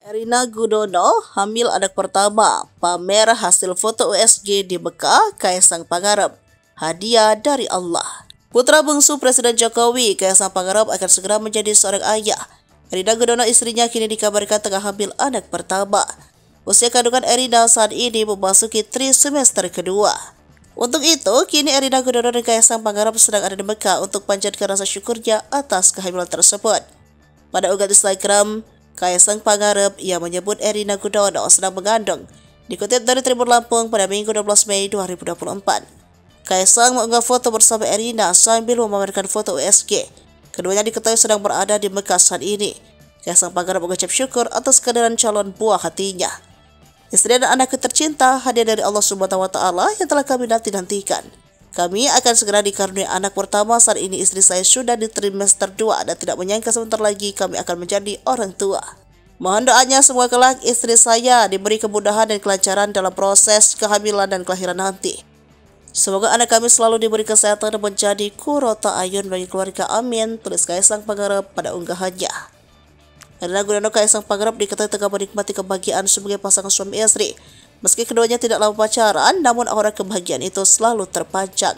Erina Gudono hamil anak pertama, pamer hasil foto USG di Mekah, Kaisang Pangarep. Hadiah dari Allah. Putra bungsu Presiden Jokowi, Kaisang Pangarep akan segera menjadi seorang ayah. Erina Gudono istrinya kini dikabarkan tengah hamil anak pertama. Usia kandungan Erina saat ini memasuki trimester kedua. Untuk itu, kini Erina Gudono dan Kaisang Pangarep sedang ada di Mekah untuk panjatkan rasa syukurnya atas kehamilan tersebut. Pada unggahan Instagram, Kaisang Pangarep ia menyebut Erina Gudono sedang mengandung. Dikutip dari Tribun Lampung pada Minggu 12 Mei 2024. Kaisang mengunggah foto bersama Erina sambil memamerkan foto USG. Keduanya diketahui sedang berada di Mekah saat ini. Kaisang Pangarep mengucap syukur atas kehadiran calon buah hatinya. Istri dan anakku tercinta, hadiah dari Allah Subhanahu wa Ta'ala yang telah kami nanti-nantikan. Kami akan segera dikaruniai anak pertama. Saat ini istri saya sudah di trimester 2 dan tidak menyangka sebentar lagi kami akan menjadi orang tua. Mohon doanya semoga kelak istri saya diberi kemudahan dan kelancaran dalam proses kehamilan dan kelahiran nanti. Semoga anak kami selalu diberi kesehatan dan menjadi qurrata ayun bagi keluarga, amin, tulis Kaisang Pangarep pada unggahannya. Erina Gudono Kaisang Pangarep diketahui tengah menikmati kebahagiaan sebagai pasangan suami istri. Meski keduanya tidak lama pacaran, namun aura kebahagiaan itu selalu terpanjang.